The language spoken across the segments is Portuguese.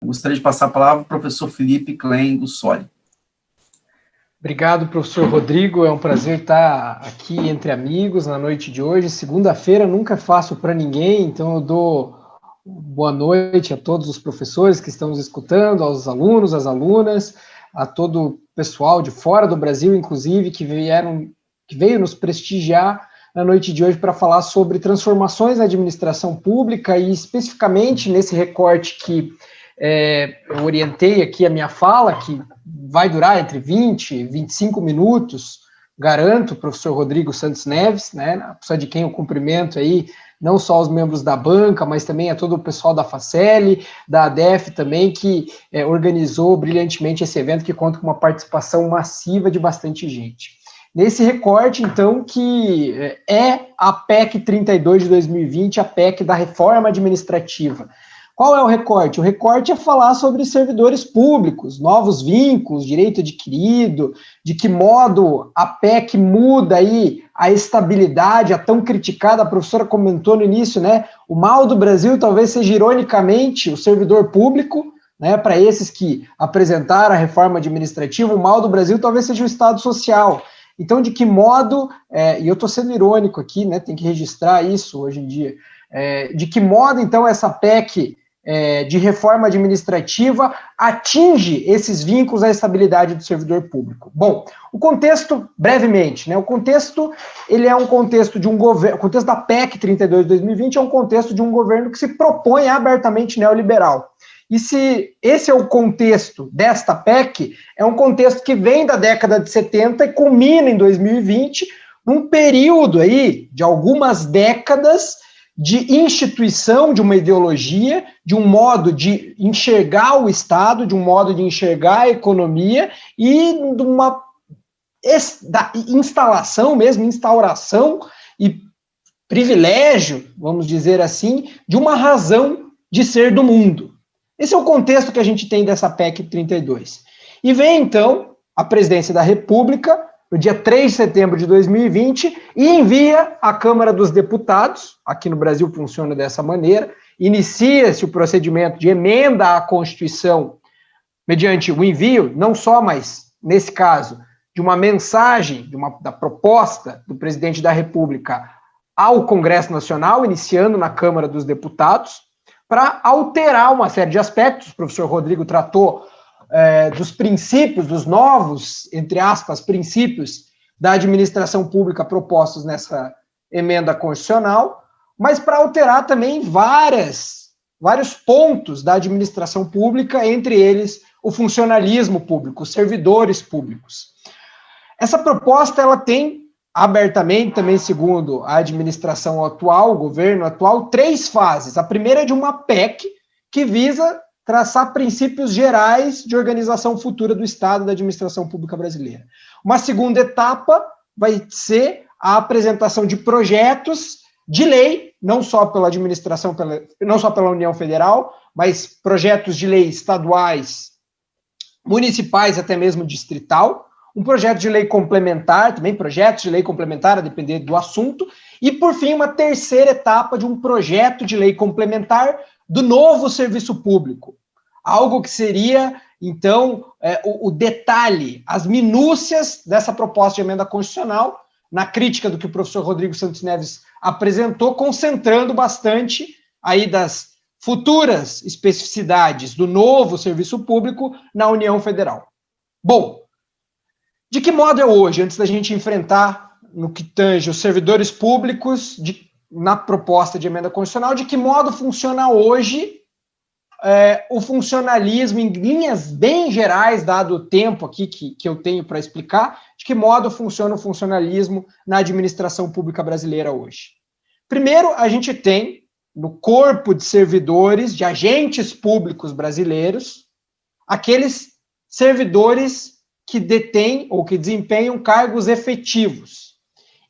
Gostaria de passar a palavra ao professor Felipe Klein Gussoli. Obrigado, professor Rodrigo. É um prazer estar aqui entre amigos na noite de hoje. Segunda-feira nunca é fácil para ninguém, então eu dou boa noite a todos os professores que estão nos escutando, aos alunos, às alunas, a todo o pessoal de fora do Brasil, inclusive, que veio nos prestigiar na noite de hoje para falar sobre transformações na administração pública e especificamente nesse recorte que eu orientei aqui a minha fala, que vai durar entre 20 e 25 minutos, garanto, professor Rodrigo Santos Neves, né, a pessoa de quem eu cumprimento aí, não só os membros da banca, mas também a todo o pessoal da Faceli, da ADEF também, que organizou brilhantemente esse evento, que conta com uma participação massiva de bastante gente. Nesse recorte, então, que é a PEC 32 de 2020, a PEC da reforma administrativa. Qual é o recorte? O recorte é falar sobre servidores públicos, novos vínculos, direito adquirido, de que modo a PEC muda aí a estabilidade, a tão criticada, a professora comentou no início, né? O mal do Brasil talvez seja, ironicamente, o servidor público, né? Para esses que apresentaram a reforma administrativa, o mal do Brasil talvez seja o Estado Social. Então, de que modo, e eu estou sendo irônico aqui, né? Tem que registrar isso hoje em dia, de que modo, então, essa PEC de reforma administrativa atinge esses vínculos à estabilidade do servidor público. Bom, o contexto, brevemente, né, o contexto, ele é um contexto de um governo, o contexto da PEC 32 de 2020 é um contexto de um governo que se propõe abertamente neoliberal. E se esse é o contexto desta PEC, é um contexto que vem da década de 70 e culmina em 2020, num período aí de algumas décadas de instituição de uma ideologia, de um modo de enxergar o Estado, de um modo de enxergar a economia e de uma instauração e privilégio, vamos dizer assim, de uma razão de ser do mundo. Esse é o contexto que a gente tem dessa PEC 32. E vem, então, a presidência da República, no dia 3 de setembro de 2020, e envia à Câmara dos Deputados, aqui no Brasil funciona dessa maneira, inicia-se o procedimento de emenda à Constituição, mediante o envio, não só, mas, nesse caso, de uma mensagem, da proposta do presidente da República ao Congresso Nacional, iniciando na Câmara dos Deputados, para alterar uma série de aspectos. O professor Rodrigo tratou dos princípios, dos novos, entre aspas, princípios da administração pública propostos nessa emenda constitucional, mas para alterar também vários pontos da administração pública, entre eles o funcionalismo público, os servidores públicos. Essa proposta, ela tem abertamente, também segundo a administração atual, o governo atual, 3 fases. A primeira é de uma PEC que visa traçar princípios gerais de organização futura do Estado e da administração pública brasileira. Uma segunda etapa vai ser a apresentação de projetos de lei, não só pela administração, não só pela União Federal, mas projetos de lei estaduais, municipais, até mesmo distrital, um projeto de lei complementar, também projetos de lei complementar, a depender do assunto, e, por fim, uma terceira etapa de um projeto de lei complementar do novo serviço público. Algo que seria, então, o detalhe, as minúcias dessa proposta de emenda constitucional, na crítica do que o professor Rodrigo Santos Neves apresentou, concentrando bastante aí das futuras especificidades do novo serviço público na União Federal. Bom, de que modo é hoje, antes da gente enfrentar no que tange os servidores públicos na proposta de emenda constitucional, de que modo funciona hoje o funcionalismo em linhas bem gerais, dado o tempo aqui que eu tenho para explicar, de que modo funciona o funcionalismo na administração pública brasileira hoje. Primeiro, a gente tem, no corpo de servidores, de agentes públicos brasileiros, aqueles servidores que detêm ou que desempenham cargos efetivos.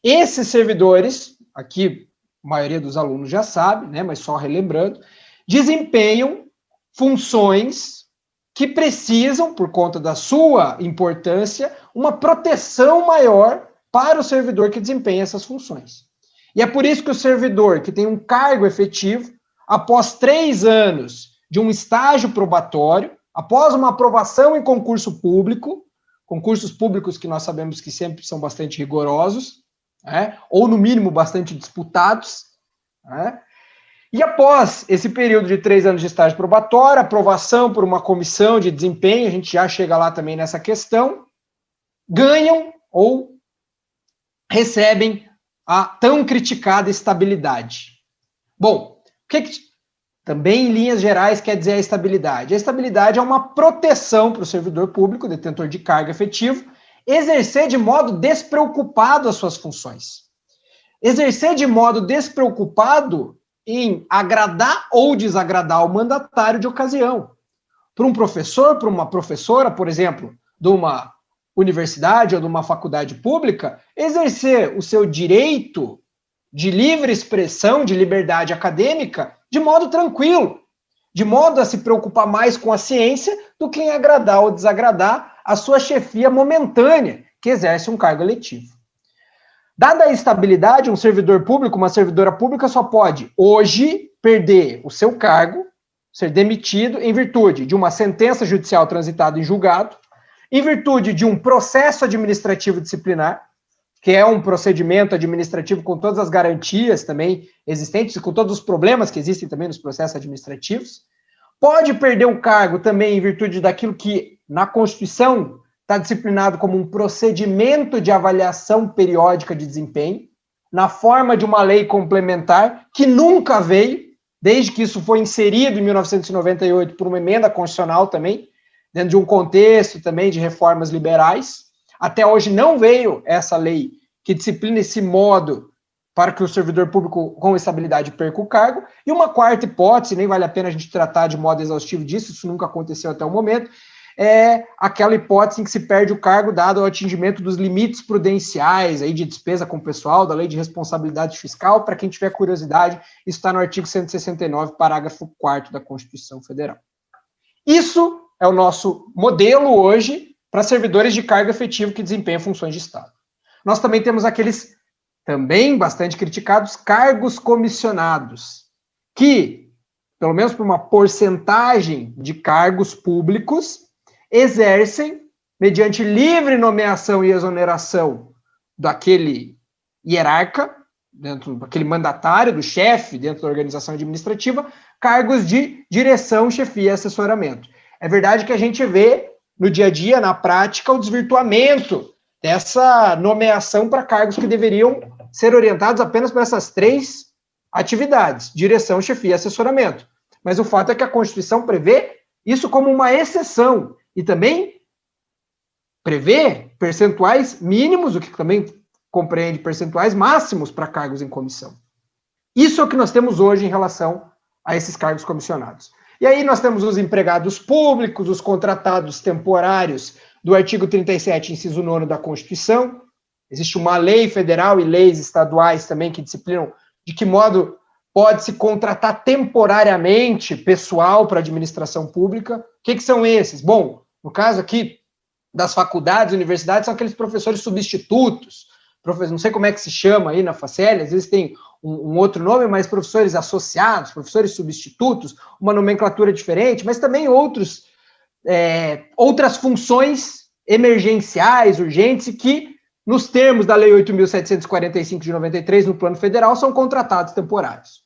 Esses servidores, aqui a maioria dos alunos já sabe, né, mas só relembrando, desempenham funções que precisam, por conta da sua importância, uma proteção maior para o servidor que desempenha essas funções. E é por isso que o servidor que tem um cargo efetivo, após 3 anos de um estágio probatório, após uma aprovação em concurso público, concursos públicos que nós sabemos que sempre são bastante rigorosos, né, ou no mínimo bastante disputados, né, e após esse período de 3 anos de estágio probatório, aprovação por uma comissão de desempenho, a gente já chega lá também nessa questão, ganham ou recebem a tão criticada estabilidade. Bom, o que também em linhas gerais quer dizer a estabilidade? A estabilidade é uma proteção para o servidor público, detentor de cargo efetivo, exercer de modo despreocupado as suas funções. Exercer de modo despreocupado em agradar ou desagradar o mandatário de ocasião. Para um professor, para uma professora, por exemplo, de uma universidade ou de uma faculdade pública, exercer o seu direito de livre expressão, de liberdade acadêmica, de modo tranquilo, de modo a se preocupar mais com a ciência do que em agradar ou desagradar a sua chefia momentânea, que exerce um cargo eletivo. Dada a estabilidade, um servidor público, uma servidora pública só pode, hoje, perder o seu cargo, ser demitido em virtude de uma sentença judicial transitada em julgado, em virtude de um processo administrativo disciplinar, que é um procedimento administrativo com todas as garantias também existentes, com todos os problemas que existem também nos processos administrativos, pode perder o cargo também em virtude daquilo que na Constituição está disciplinado como um procedimento de avaliação periódica de desempenho, na forma de uma lei complementar, que nunca veio, desde que isso foi inserido em 1998 por uma emenda constitucional também, dentro de um contexto também de reformas liberais. Até hoje não veio essa lei que disciplina esse modo para que o servidor público com estabilidade perca o cargo. E uma quarta hipótese, nem vale a pena a gente tratar de modo exaustivo disso, isso nunca aconteceu até o momento, é aquela hipótese em que se perde o cargo dado ao atingimento dos limites prudenciais aí de despesa com o pessoal, da Lei de Responsabilidade Fiscal. Para quem tiver curiosidade, isso está no artigo 169, parágrafo 4º da Constituição Federal. Isso é o nosso modelo hoje para servidores de cargo efetivo que desempenham funções de Estado. Nós também temos aqueles, também bastante criticados, cargos comissionados, que, pelo menos por uma porcentagem de cargos públicos, exercem, mediante livre nomeação e exoneração daquele hierarca, dentro daquele mandatário, do chefe, dentro da organização administrativa, cargos de direção, chefia e assessoramento. É verdade que a gente vê no dia a dia, na prática, o desvirtuamento dessa nomeação para cargos que deveriam ser orientados apenas para essas 3 atividades: direção, chefia e assessoramento. Mas o fato é que a Constituição prevê isso como uma exceção e também prevê percentuais mínimos, o que também compreende percentuais máximos para cargos em comissão. Isso é o que nós temos hoje em relação a esses cargos comissionados. E aí nós temos os empregados públicos, os contratados temporários do artigo 37, inciso 9 da Constituição. Existe uma lei federal e leis estaduais também que disciplinam de que modo pode-se contratar temporariamente pessoal para a administração pública. O que são esses? Bom, no caso aqui das faculdades, universidades, são aqueles professores substitutos, não sei como é que se chama aí na Facel, às vezes tem um outro nome, mas professores associados, professores substitutos, uma nomenclatura diferente, mas também outras funções emergenciais, urgentes, que, nos termos da Lei 8.745 de 93, no plano federal, são contratados temporários.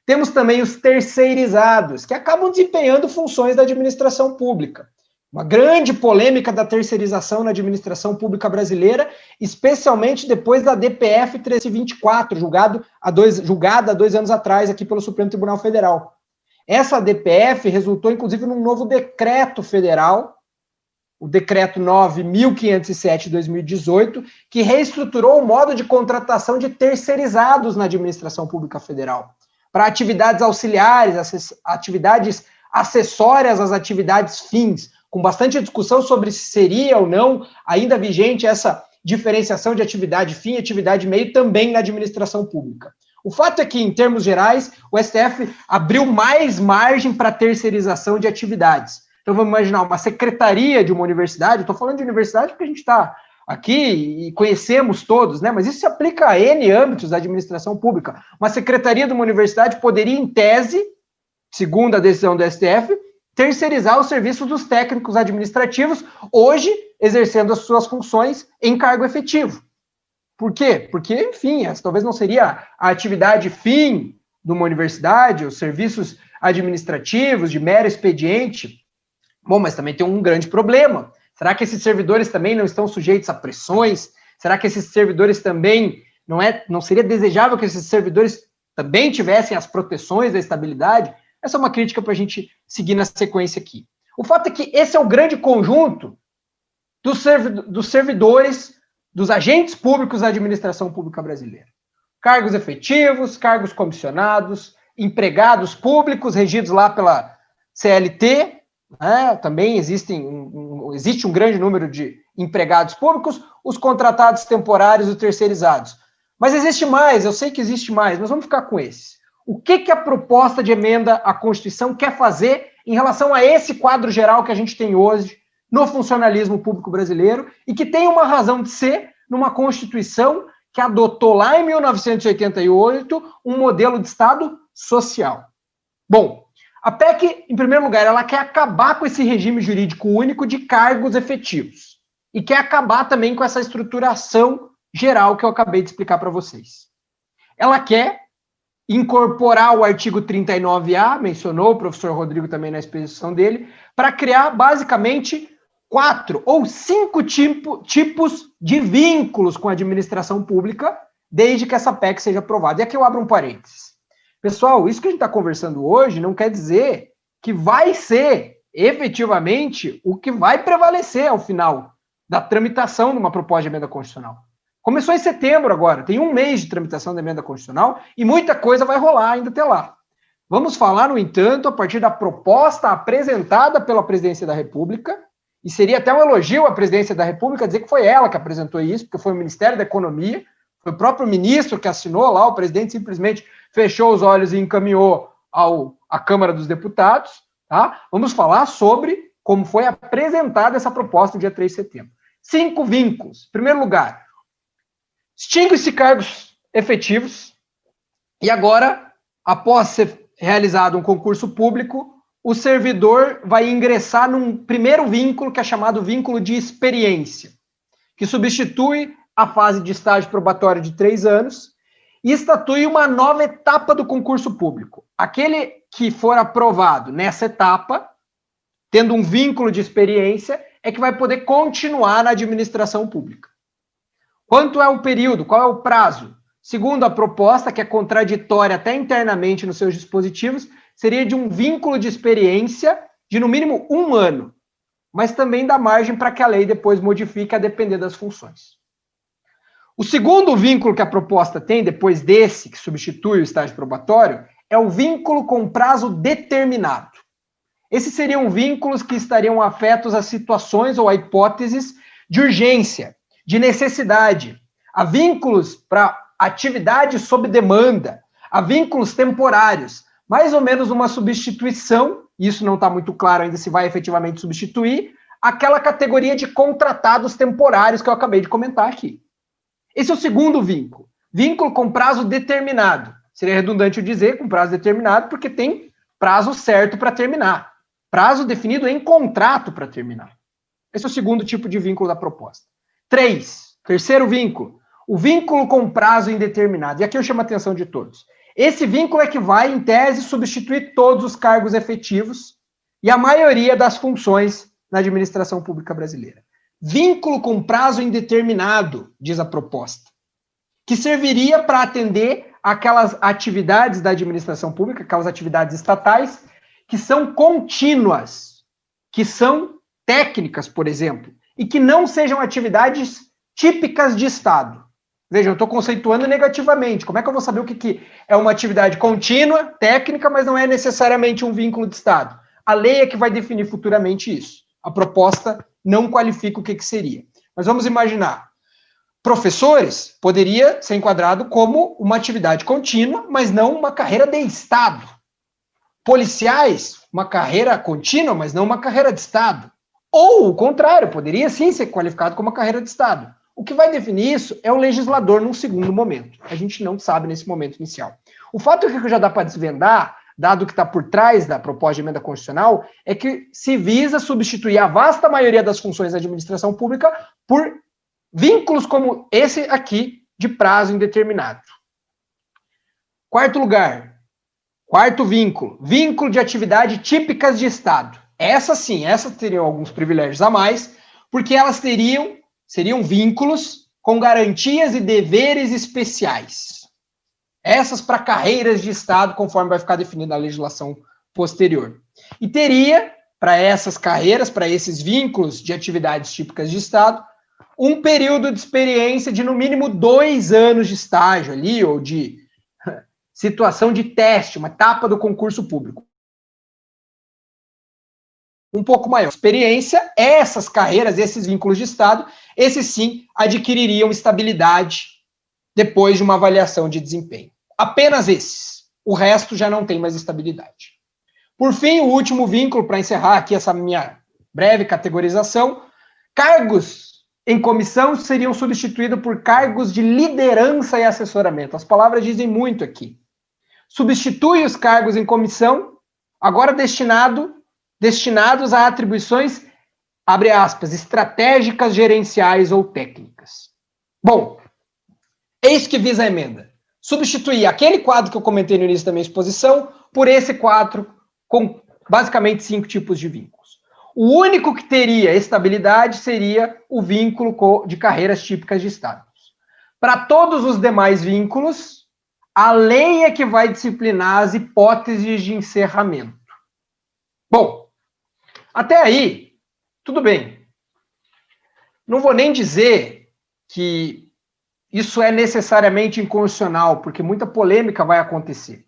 Temos também os terceirizados, que acabam desempenhando funções da administração pública. Uma grande polêmica da terceirização na administração pública brasileira, especialmente depois da DPF 1324, julgada há 2 anos atrás aqui pelo Supremo Tribunal Federal. Essa DPF resultou, inclusive, num novo decreto federal, o Decreto 9.507 de 2018, que reestruturou o modo de contratação de terceirizados na administração pública federal, para atividades auxiliares, atividades acessórias às atividades fins, com bastante discussão sobre se seria ou não ainda vigente essa diferenciação de atividade fim e atividade meio também na administração pública. O fato é que, em termos gerais, o STF abriu mais margem para terceirização de atividades. Então, vamos imaginar uma secretaria de uma universidade, estou falando de universidade porque a gente está aqui e conhecemos todos, né? Mas isso se aplica a N âmbitos da administração pública. Uma secretaria de uma universidade poderia, em tese, segundo a decisão do STF, terceirizar os serviços dos técnicos administrativos, hoje exercendo as suas funções em cargo efetivo. Por quê? Porque, enfim, essa talvez não seria a atividade fim de uma universidade, os serviços administrativos de mero expediente. Bom, mas também tem um grande problema. Será que esses servidores também não estão sujeitos a pressões? Será que esses servidores também não seria desejável que esses servidores também tivessem as proteções da estabilidade? Essa é uma crítica para a gente seguir na sequência aqui. O fato é que esse é o grande conjunto dos servidores, dos agentes públicos da administração pública brasileira. Cargos efetivos, cargos comissionados, empregados públicos regidos lá pela CLT, né? Também existe um grande número de empregados públicos, os contratados temporários e terceirizados. Mas existe mais, eu sei que existe mais, mas vamos ficar com esses. O que a proposta de emenda à Constituição quer fazer em relação a esse quadro geral que a gente tem hoje no funcionalismo público brasileiro e que tem uma razão de ser numa Constituição que adotou lá em 1988 um modelo de Estado social? Bom, a PEC, em primeiro lugar, ela quer acabar com esse regime jurídico único de cargos efetivos e quer acabar também com essa estruturação geral que eu acabei de explicar para vocês. Ela quer incorporar o artigo 39A, mencionou o professor Rodrigo também na exposição dele, para criar basicamente 4 ou 5 tipos de vínculos com a administração pública, desde que essa PEC seja aprovada. E aqui eu abro um parênteses. Pessoal, isso que a gente está conversando hoje não quer dizer que vai ser efetivamente o que vai prevalecer ao final da tramitação de uma proposta de emenda constitucional. Começou em setembro agora, tem um mês de tramitação da emenda constitucional e muita coisa vai rolar ainda até lá. Vamos falar, no entanto, a partir da proposta apresentada pela Presidência da República, e seria até um elogio à Presidência da República dizer que foi ela que apresentou isso, porque foi o Ministério da Economia, foi o próprio ministro que assinou lá, o presidente simplesmente fechou os olhos e encaminhou à Câmara dos Deputados. Tá? Vamos falar sobre como foi apresentada essa proposta no dia 3 de setembro. 5 vínculos. Em primeiro lugar, extingue-se cargos efetivos e agora, após ser realizado um concurso público, o servidor vai ingressar num primeiro vínculo que é chamado vínculo de experiência, que substitui a fase de estágio probatório de 3 anos e estatui uma nova etapa do concurso público. Aquele que for aprovado nessa etapa, tendo um vínculo de experiência, é que vai poder continuar na administração pública. Quanto é o período? Qual é o prazo? Segundo a proposta, que é contraditória até internamente nos seus dispositivos, seria de um vínculo de experiência de no mínimo 1 ano, mas também dá margem para que a lei depois modifique a depender das funções. O segundo vínculo que a proposta tem, depois desse, que substitui o estágio probatório, é o vínculo com prazo determinado. Esses seriam vínculos que estariam afetos a situações ou a hipóteses de urgência, de necessidade. Há vínculos para atividade sob demanda, há vínculos temporários, mais ou menos uma substituição, isso não está muito claro ainda se vai efetivamente substituir, aquela categoria de contratados temporários que eu acabei de comentar aqui. Esse é o segundo vínculo. Vínculo com prazo determinado. Seria redundante eu dizer com prazo determinado, porque tem prazo certo para terminar. Prazo definido em contrato para terminar. Esse é o segundo tipo de vínculo da proposta. 3. Terceiro vínculo. O vínculo com prazo indeterminado. E aqui eu chamo a atenção de todos. Esse vínculo é que vai, em tese, substituir todos os cargos efetivos e a maioria das funções na administração pública brasileira. Vínculo com prazo indeterminado, diz a proposta, que serviria para atender aquelas atividades da administração pública, aquelas atividades estatais, que são contínuas, que são técnicas, por exemplo, e que não sejam atividades típicas de Estado. Veja, eu estou conceituando negativamente. Como é que eu vou saber o que é uma atividade contínua, técnica, mas não é necessariamente um vínculo de Estado? A lei é que vai definir futuramente isso. A proposta não qualifica o que seria. Mas vamos imaginar. Professores poderia ser enquadrado como uma atividade contínua, mas não uma carreira de Estado. Policiais, uma carreira contínua, mas não uma carreira de Estado. Ou o contrário, poderia sim ser qualificado como uma carreira de Estado. O que vai definir isso é o legislador num segundo momento. A gente não sabe nesse momento inicial. O fato é que já dá para desvendar dado que está por trás da proposta de emenda constitucional, é que se visa substituir a vasta maioria das funções da administração pública por vínculos como esse aqui, de prazo indeterminado. Quarto lugar, quarto vínculo, vínculo de atividade típicas de Estado. Essas sim, essas teriam alguns privilégios a mais, porque elas seriam vínculos com garantias e deveres especiais. Essas para carreiras de Estado, conforme vai ficar definido na legislação posterior. E teria, para essas carreiras, para esses vínculos de atividades típicas de Estado, um período de experiência de no mínimo 2 anos de estágio ali, ou de situação de teste, uma etapa do concurso público. Um pouco maior. Experiência, essas carreiras, esses vínculos de Estado, esses sim adquiririam estabilidade depois de uma avaliação de desempenho. Apenas esses. O resto já não tem mais estabilidade. Por fim, o último vínculo, para encerrar aqui essa minha breve categorização, cargos em comissão seriam substituídos por cargos de liderança e assessoramento. As palavras dizem muito aqui. Substitui os cargos em comissão, agora destinados a atribuições, abre aspas, estratégicas, gerenciais ou técnicas. Bom, é isso que visa a emenda. Substituir aquele quadro que eu comentei no início da minha exposição por esse quadro com basicamente 5 tipos de vínculos. O único que teria estabilidade seria o vínculo de carreiras típicas de Estado. Para todos os demais vínculos, a lei é que vai disciplinar as hipóteses de encerramento. Bom, até aí, tudo bem. Não vou nem dizer que isso é necessariamente inconstitucional, porque muita polêmica vai acontecer.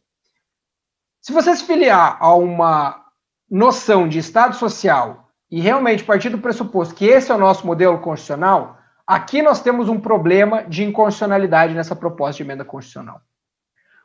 Se você se filiar a uma noção de Estado social e realmente partir do pressuposto que esse é o nosso modelo constitucional, aqui nós temos um problema de inconstitucionalidade nessa proposta de emenda constitucional.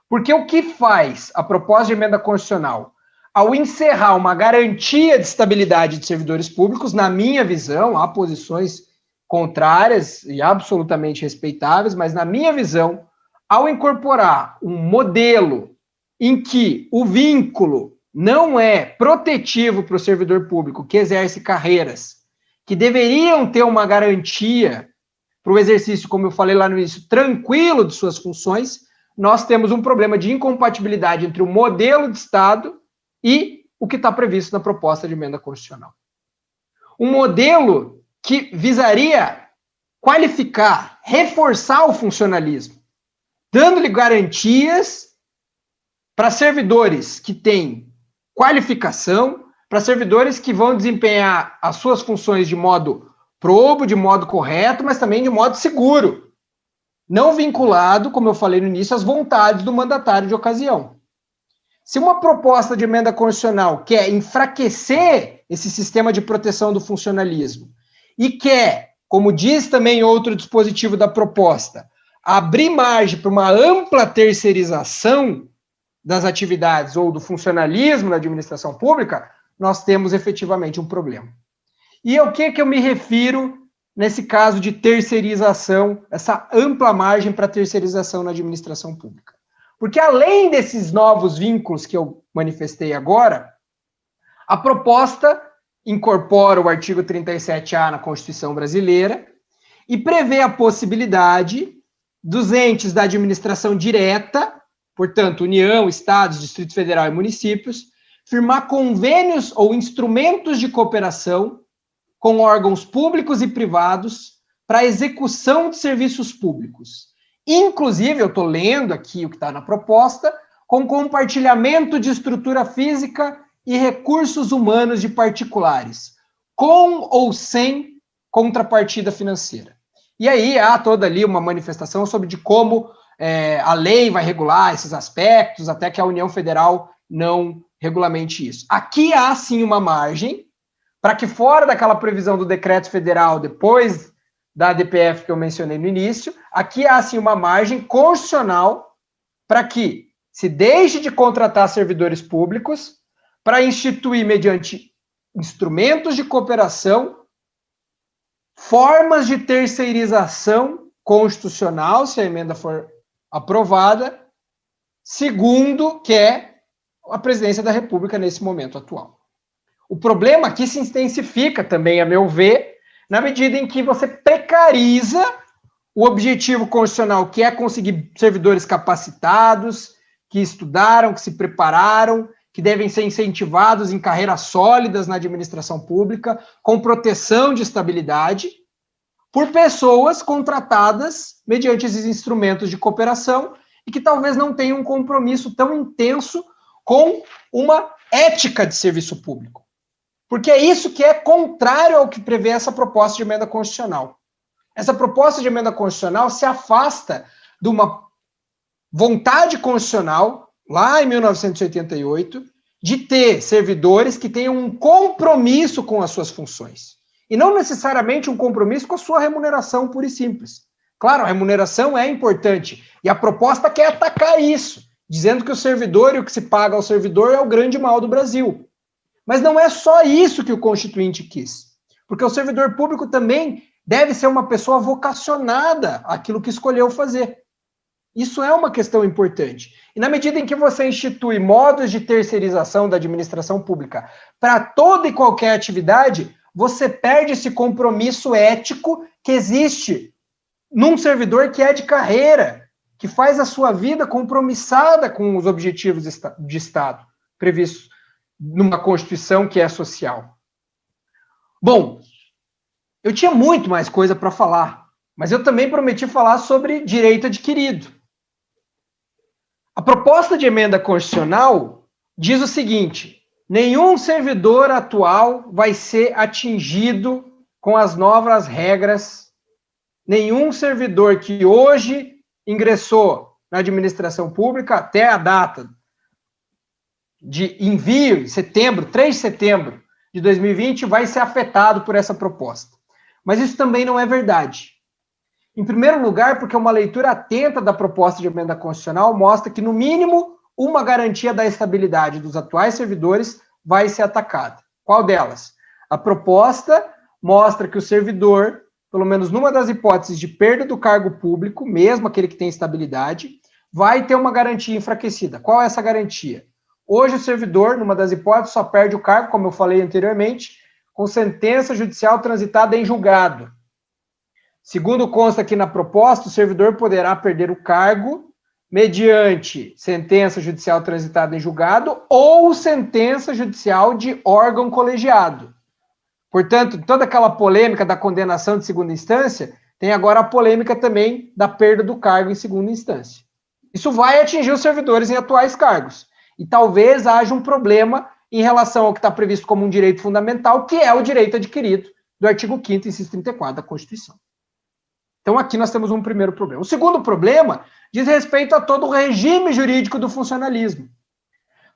Porque o que faz a proposta de emenda constitucional ao encerrar uma garantia de estabilidade de servidores públicos, na minha visão, há posições contrárias e absolutamente respeitáveis, mas na minha visão, ao incorporar um modelo em que o vínculo não é protetivo para o servidor público que exerce carreiras que deveriam ter uma garantia para o exercício, como eu falei lá no início, tranquilo de suas funções, nós temos um problema de incompatibilidade entre o modelo de Estado e o que está previsto na proposta de emenda constitucional. Um modelo que visaria qualificar, reforçar o funcionalismo, dando-lhe garantias para servidores que têm qualificação, para servidores que vão desempenhar as suas funções de modo probo, de modo correto, mas também de modo seguro, não vinculado, como eu falei no início, às vontades do mandatário de ocasião. Se uma proposta de emenda constitucional quer enfraquecer esse sistema de proteção do funcionalismo e quer, como diz também outro dispositivo da proposta, abrir margem para uma ampla terceirização das atividades ou do funcionalismo na administração pública, nós temos efetivamente um problema. E ao que eu me refiro nesse caso de terceirização, essa ampla margem para terceirização na administração pública? Porque além desses novos vínculos que eu manifestei agora, a proposta incorpora o artigo 37A na Constituição brasileira e prevê a possibilidade dos entes da administração direta, portanto, União, Estados, Distrito Federal e municípios, firmar convênios ou instrumentos de cooperação com órgãos públicos e privados para a execução de serviços públicos. Inclusive, eu estou lendo aqui o que está na proposta, com compartilhamento de estrutura física e recursos humanos de particulares, com ou sem contrapartida financeira. E aí há toda ali uma manifestação sobre de como a lei vai regular esses aspectos, até que a União Federal não regulamente isso. Aqui há, sim, uma margem para que, fora daquela previsão do decreto federal, depois da DPF que eu mencionei no início, aqui há, sim, uma margem constitucional para que se deixe de contratar servidores públicos para instituir, mediante instrumentos de cooperação, formas de terceirização constitucional, se a emenda for aprovada, segundo que é a presidência da República nesse momento atual. O problema aqui se intensifica também, a meu ver, na medida em que você precariza o objetivo constitucional, que é conseguir servidores capacitados, que estudaram, que se prepararam, que devem ser incentivados em carreiras sólidas na administração pública, com proteção de estabilidade, por pessoas contratadas mediante esses instrumentos de cooperação e que talvez não tenham um compromisso tão intenso com uma ética de serviço público. Porque é isso que é contrário ao que prevê essa proposta de emenda constitucional. Essa proposta de emenda constitucional se afasta de uma vontade constitucional, lá em 1988, de ter servidores que tenham um compromisso com as suas funções. E não necessariamente um compromisso com a sua remuneração pura e simples. Claro, a remuneração é importante. E a proposta quer atacar isso, dizendo que o servidor e o que se paga ao servidor é o grande mal do Brasil. Mas não é só isso que o Constituinte quis. Porque o servidor público também deve ser uma pessoa vocacionada àquilo que escolheu fazer. Isso é uma questão importante. E na medida em que você institui modos de terceirização da administração pública para toda e qualquer atividade, você perde esse compromisso ético que existe num servidor que é de carreira, que faz a sua vida compromissada com os objetivos de Estado previstos numa Constituição que é social. Bom, eu tinha muito mais coisa para falar, mas eu também prometi falar sobre direito adquirido. A proposta de emenda constitucional diz o seguinte: nenhum servidor atual vai ser atingido com as novas regras, nenhum servidor que hoje ingressou na administração pública até a data de envio, setembro, 3 de setembro de 2020, vai ser afetado por essa proposta. Mas isso também não é verdade. Em primeiro lugar, porque uma leitura atenta da proposta de emenda constitucional mostra que, no mínimo, uma garantia da estabilidade dos atuais servidores vai ser atacada. Qual delas? A proposta mostra que o servidor, pelo menos numa das hipóteses de perda do cargo público, mesmo aquele que tem estabilidade, vai ter uma garantia enfraquecida. Qual é essa garantia? Hoje o servidor, numa das hipóteses, só perde o cargo, como eu falei anteriormente, com sentença judicial transitada em julgado. Segundo consta aqui na proposta, o servidor poderá perder o cargo mediante sentença judicial transitada em julgado ou sentença judicial de órgão colegiado. Portanto, toda aquela polêmica da condenação de segunda instância, tem agora a polêmica também da perda do cargo em segunda instância. Isso vai atingir os servidores em atuais cargos. E talvez haja um problema em relação ao que está previsto como um direito fundamental, que é o direito adquirido do artigo 5º, inciso 34 da Constituição. Então, aqui nós temos um primeiro problema. O segundo problema diz respeito a todo o regime jurídico do funcionalismo.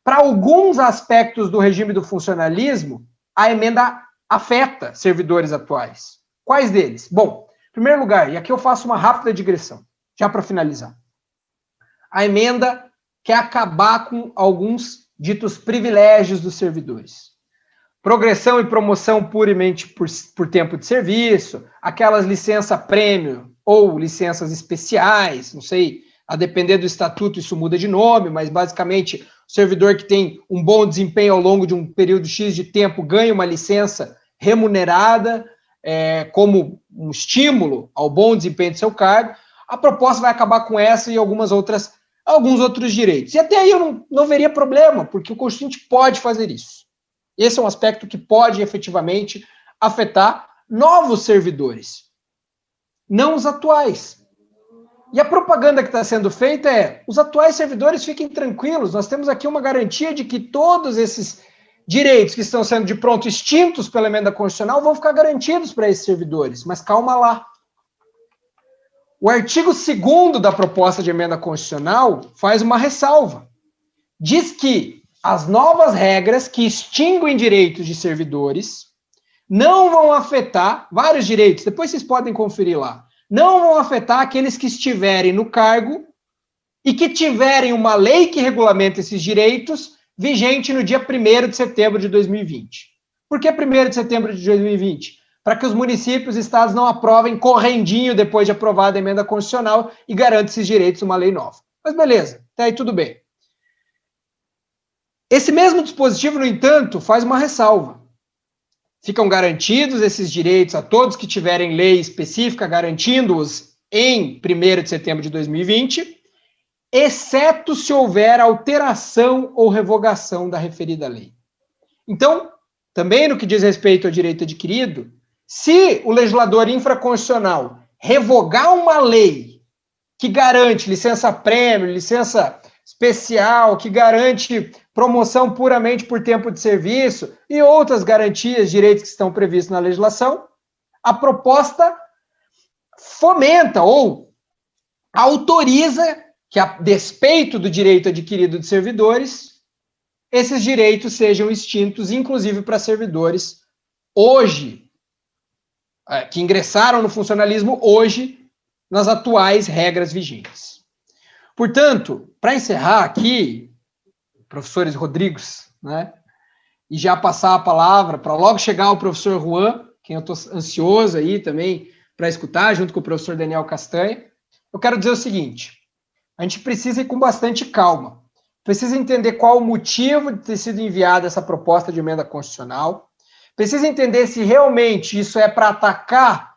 Para alguns aspectos do regime do funcionalismo, a emenda afeta servidores atuais. Quais deles? Bom, em primeiro lugar, e aqui eu faço uma rápida digressão, já para finalizar. A emenda quer acabar com alguns ditos privilégios dos servidores. Progressão e promoção puramente por tempo de serviço, aquelas licença-prêmio ou licenças especiais, não sei, a depender do estatuto isso muda de nome, mas basicamente o servidor que tem um bom desempenho ao longo de um período X de tempo ganha uma licença remunerada como um estímulo ao bom desempenho do seu cargo. A proposta vai acabar com essa e alguns outros direitos. E até aí eu não veria problema, porque o Constituinte pode fazer isso. Esse é um aspecto que pode efetivamente afetar novos servidores, não os atuais. E a propaganda que está sendo feita é: os atuais servidores fiquem tranquilos, nós temos aqui uma garantia de que todos esses direitos que estão sendo de pronto extintos pela emenda constitucional vão ficar garantidos para esses servidores. Mas calma lá. O artigo 2º da proposta de emenda constitucional faz uma ressalva. Diz que as novas regras que extinguem direitos de servidores não vão afetar vários direitos, depois vocês podem conferir lá, não vão afetar aqueles que estiverem no cargo e que tiverem uma lei que regulamenta esses direitos vigente no dia 1º de setembro de 2020. Por que 1º de setembro de 2020? Para que os municípios e estados não aprovem correndinho depois de aprovada a emenda constitucional e garantam esses direitos numa lei nova. Mas beleza, até aí tudo bem. Esse mesmo dispositivo, no entanto, faz uma ressalva. Ficam garantidos esses direitos a todos que tiverem lei específica garantindo-os em 1º de setembro de 2020, exceto se houver alteração ou revogação da referida lei. Então, também no que diz respeito ao direito adquirido, se o legislador infraconstitucional revogar uma lei que garante licença-prêmio, licença especial, que garante promoção puramente por tempo de serviço e outras garantias, direitos que estão previstos na legislação, a proposta fomenta ou autoriza que, a despeito do direito adquirido de servidores, esses direitos sejam extintos, inclusive para servidores hoje, que ingressaram no funcionalismo hoje, nas atuais regras vigentes. Portanto, para encerrar aqui, professores Rodrigos, né, e já passar a palavra para logo chegar o professor Juan, quem eu estou ansioso aí também para escutar, junto com o professor Daniel Castanha, eu quero dizer o seguinte: a gente precisa ir com bastante calma, precisa entender qual o motivo de ter sido enviada essa proposta de emenda constitucional, precisa entender se realmente isso é para atacar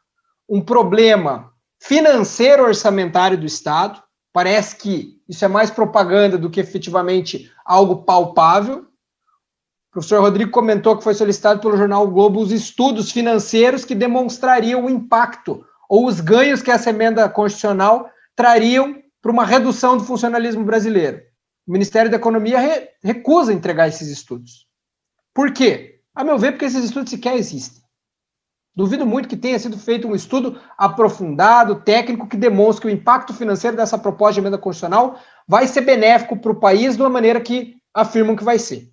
um problema financeiro orçamentário do Estado. Parece que isso é mais propaganda do que efetivamente algo palpável. O professor Rodrigo comentou que foi solicitado pelo jornal o Globo os estudos financeiros que demonstrariam o impacto ou os ganhos que essa emenda constitucional trariam para uma redução do funcionalismo brasileiro. O Ministério da Economia recusa entregar esses estudos. Por quê? A meu ver, porque esses estudos sequer existem. Duvido muito que tenha sido feito um estudo aprofundado, técnico, que demonstre que o impacto financeiro dessa proposta de emenda constitucional vai ser benéfico para o país de uma maneira que afirmam que vai ser.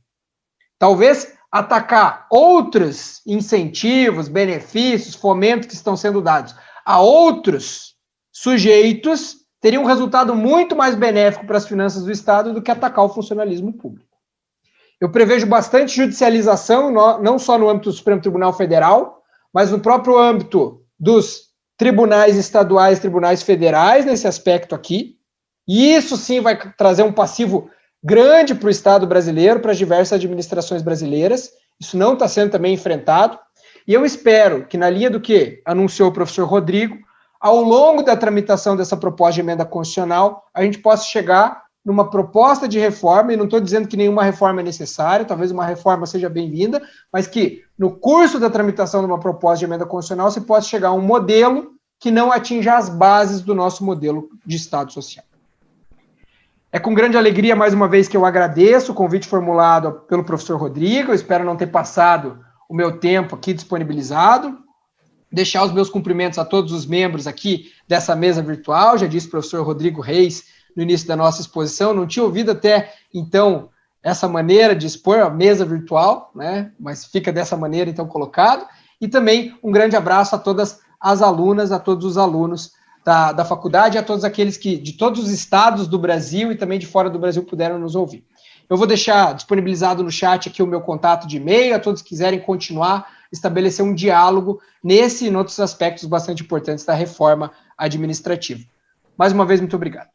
Talvez atacar outros incentivos, benefícios, fomentos que estão sendo dados a outros sujeitos teria um resultado muito mais benéfico para as finanças do Estado do que atacar o funcionalismo público. Eu prevejo bastante judicialização, não só no âmbito do Supremo Tribunal Federal, mas no próprio âmbito dos tribunais estaduais, tribunais federais, nesse aspecto aqui. E isso sim vai trazer um passivo grande para o Estado brasileiro, para as diversas administrações brasileiras. Isso não está sendo também enfrentado. E eu espero que, na linha do que anunciou o professor Rodrigo, ao longo da tramitação dessa proposta de emenda constitucional, a gente possa chegar numa proposta de reforma, e não estou dizendo que nenhuma reforma é necessária, talvez uma reforma seja bem-vinda, mas que no curso da tramitação de uma proposta de emenda constitucional se possa chegar a um modelo que não atinja as bases do nosso modelo de Estado social. É com grande alegria, mais uma vez, que eu agradeço o convite formulado pelo professor Rodrigo. Eu espero não ter passado o meu tempo aqui disponibilizado. Deixar os meus cumprimentos a todos os membros aqui dessa mesa virtual. Já disse o professor Rodrigo Reis no início da nossa exposição, não tinha ouvido até então essa maneira de expor a mesa virtual, né? Mas fica dessa maneira então colocado. E também um grande abraço a todas as alunas, a todos os alunos da faculdade, a todos aqueles que de todos os estados do Brasil e também de fora do Brasil puderam nos ouvir. Eu vou deixar disponibilizado no chat aqui o meu contato de e-mail, a todos que quiserem continuar, estabelecer um diálogo nesse e em outros aspectos bastante importantes da reforma administrativa. Mais uma vez, muito obrigado.